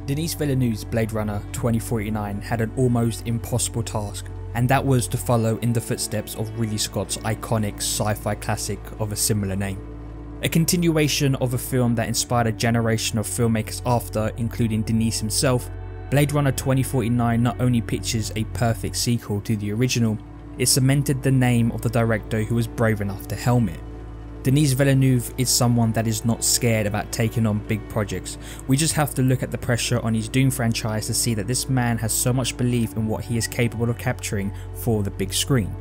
Denis Villeneuve's Blade Runner 2049 had an almost impossible task, and that was to follow in the footsteps of Ridley Scott's iconic sci-fi classic of a similar name. A continuation of a film that inspired a generation of filmmakers after, including Denis himself, Blade Runner 2049 not only pictures a perfect sequel to the original, it cemented the name of the director who was brave enough to helm it. Denis Villeneuve is someone that is not scared about taking on big projects. We just have to look at the pressure on his Dune franchise to see that this man has so much belief in what he is capable of capturing for the big screen.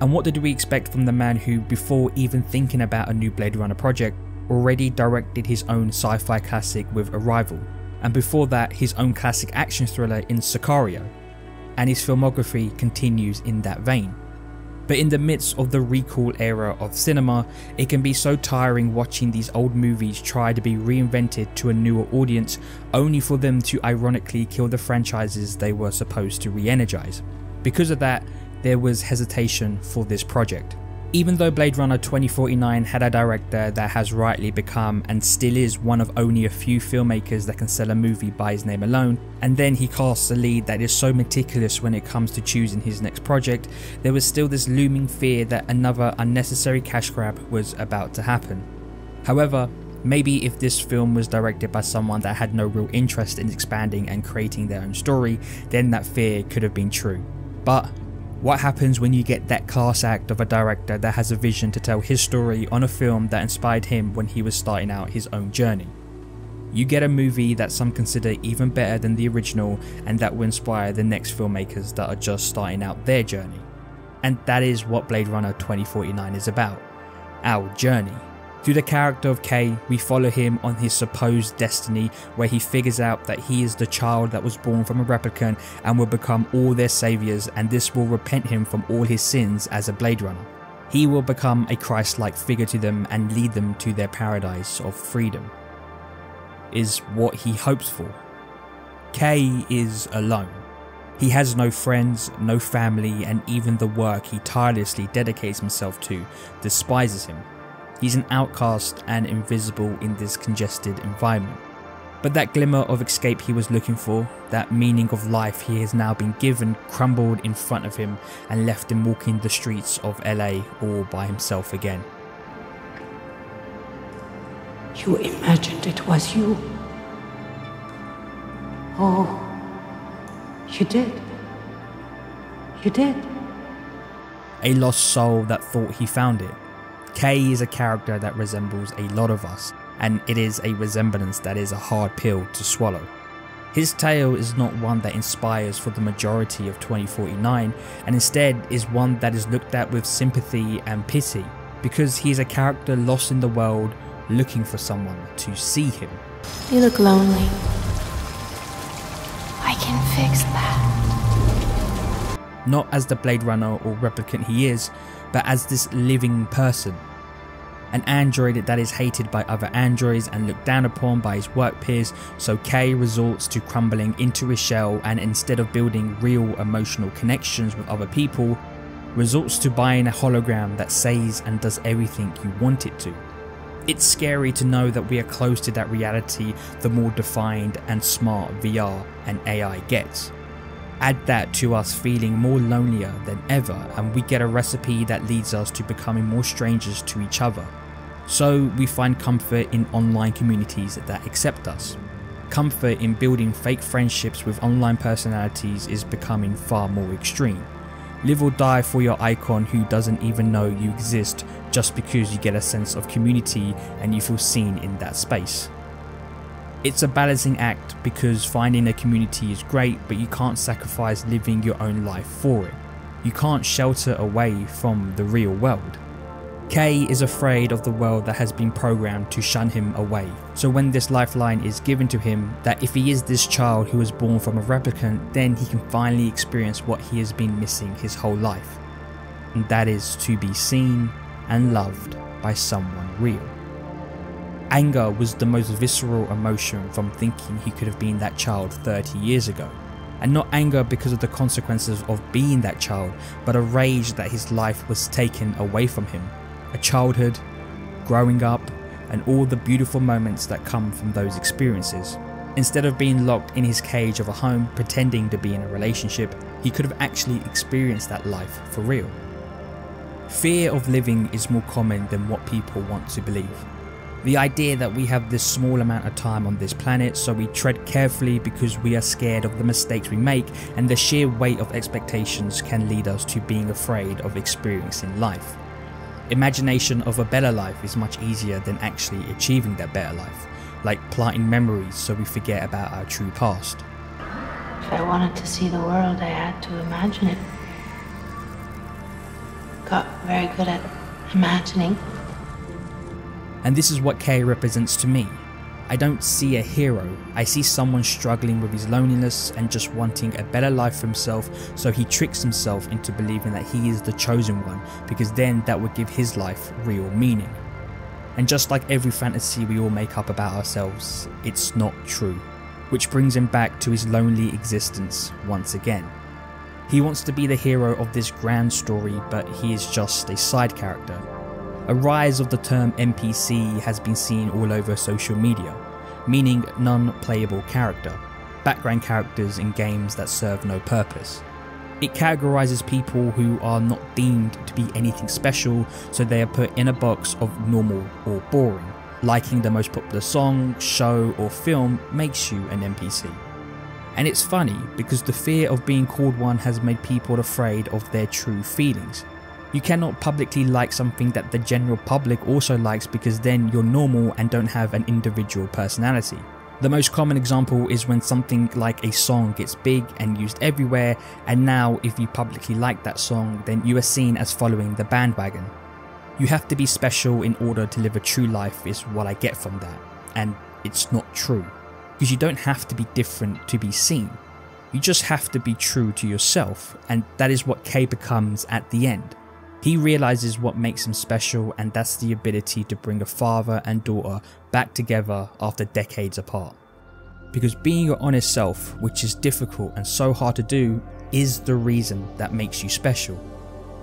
And what did we expect from the man who, before even thinking about a new Blade Runner project, already directed his own sci-fi classic with Arrival, and before that his own classic action thriller in Sicario, and his filmography continues in that vein. But in the midst of the recall era of cinema, it can be so tiring watching these old movies try to be reinvented to a newer audience, only for them to ironically kill the franchises they were supposed to re-energize. Because of that, there was hesitation for this project. Even though Blade Runner 2049 had a director that has rightly become and still is one of only a few filmmakers that can sell a movie by his name alone, and then he casts a lead that is so meticulous when it comes to choosing his next project, there was still this looming fear that another unnecessary cash grab was about to happen. However, maybe if this film was directed by someone that had no real interest in expanding and creating their own story, then that fear could have been true. But what happens when you get that class act of a director that has a vision to tell his story on a film that inspired him when he was starting out his own journey? You get a movie that some consider even better than the original, and that will inspire the next filmmakers that are just starting out their journey. And that is what Blade Runner 2049 is about. Our journey. Through the character of Kay, we follow him on his supposed destiny, where he figures out that he is the child that was born from a replicant and will become all their saviours, and this will repent him from all his sins as a Blade Runner. He will become a Christ-like figure to them and lead them to their paradise of freedom. Is what he hopes for. Kay is alone. He has no friends, no family, and even the work he tirelessly dedicates himself to despises him. He's an outcast and invisible in this congested environment. But that glimmer of escape he was looking for, that meaning of life he has now been given, crumbled in front of him and left him walking the streets of LA all by himself again. You imagined it was you. Oh, you did. You did. A lost soul that thought he found it. Kay is a character that resembles a lot of us, and it is a resemblance that is a hard pill to swallow. His tale is not one that inspires for the majority of 2049, and instead is one that is looked at with sympathy and pity, because he is a character lost in the world looking for someone to see him. You look lonely. I can fix that. Not as the Blade Runner or replicant he is, but as this living person. An android that is hated by other androids and looked down upon by his work peers, so Kay resorts to crumbling into his shell, and instead of building real emotional connections with other people, resorts to buying a hologram that says and does everything you want it to. It's scary to know that we are close to that reality the more defined and smart VR and AI gets. Add that to us feeling more lonelier than ever, and we get a recipe that leads us to becoming more strangers to each other. So we find comfort in online communities that accept us. Comfort in building fake friendships with online personalities is becoming far more extreme. Live or die for your icon who doesn't even know you exist, just because you get a sense of community and you feel seen in that space. It's a balancing act, because finding a community is great, but you can't sacrifice living your own life for it. You can't shelter away from the real world. Kay is afraid of the world that has been programmed to shun him away. So when this lifeline is given to him, that if he is this child who was born from a replicant, then he can finally experience what he has been missing his whole life. And that is to be seen and loved by someone real. Anger was the most visceral emotion from thinking he could have been that child 30 years ago. And not anger because of the consequences of being that child, but a rage that his life was taken away from him. A childhood, growing up, and all the beautiful moments that come from those experiences. Instead of being locked in his cage of a home pretending to be in a relationship, he could have actually experienced that life for real. Fear of living is more common than what people want to believe. The idea that we have this small amount of time on this planet, so we tread carefully because we are scared of the mistakes we make, and the sheer weight of expectations can lead us to being afraid of experiencing life. Imagination of a better life is much easier than actually achieving that better life, like planting memories so we forget about our true past. If I wanted to see the world, I had to imagine it. Got very good at imagining. And this is what Kay represents to me. I don't see a hero, I see someone struggling with his loneliness and just wanting a better life for himself, so he tricks himself into believing that he is the chosen one, because then that would give his life real meaning. And just like every fantasy we all make up about ourselves, it's not true. Which brings him back to his lonely existence once again. He wants to be the hero of this grand story, but he is just a side character. A rise of the term NPC has been seen all over social media, meaning non-playable character, background characters in games that serve no purpose. It categorizes people who are not deemed to be anything special, so they are put in a box of normal or boring. Liking the most popular song, show or film makes you an NPC. And it's funny because the fear of being called one has made people afraid of their true feelings. You cannot publicly like something that the general public also likes, because then you're normal and don't have an individual personality. The most common example is when something like a song gets big and used everywhere, and now if you publicly like that song, then you are seen as following the bandwagon. You have to be special in order to live a true life is what I get from that, and it's not true. Because you don't have to be different to be seen. You just have to be true to yourself, and that is what Kay becomes at the end. He realizes what makes him special, and that's the ability to bring a father and daughter back together after decades apart. Because being your honest self, which is difficult and so hard to do, is the reason that makes you special.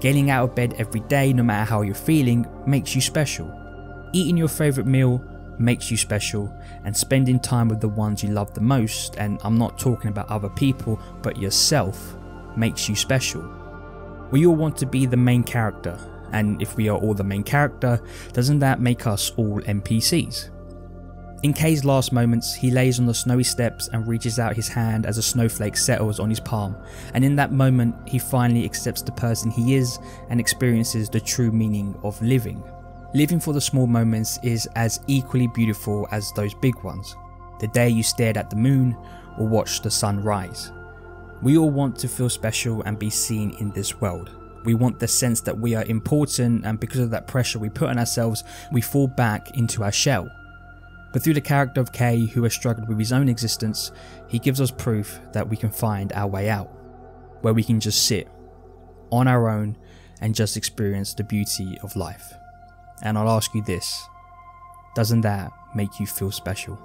Getting out of bed every day, no matter how you're feeling, makes you special. Eating your favorite meal makes you special, and spending time with the ones you love the most, and I'm not talking about other people, but yourself, makes you special. We all want to be the main character, and if we are all the main character, doesn't that make us all NPCs? In Kay's last moments, he lays on the snowy steps and reaches out his hand as a snowflake settles on his palm, and in that moment he finally accepts the person he is and experiences the true meaning of living. Living for the small moments is as equally beautiful as those big ones. The day you stared at the moon or watched the sun rise. We all want to feel special and be seen in this world. We want the sense that we are important, and because of that pressure we put on ourselves, we fall back into our shell. But through the character of Kay, who has struggled with his own existence, he gives us proof that we can find our way out, where we can just sit on our own and just experience the beauty of life. And I'll ask you this, doesn't that make you feel special?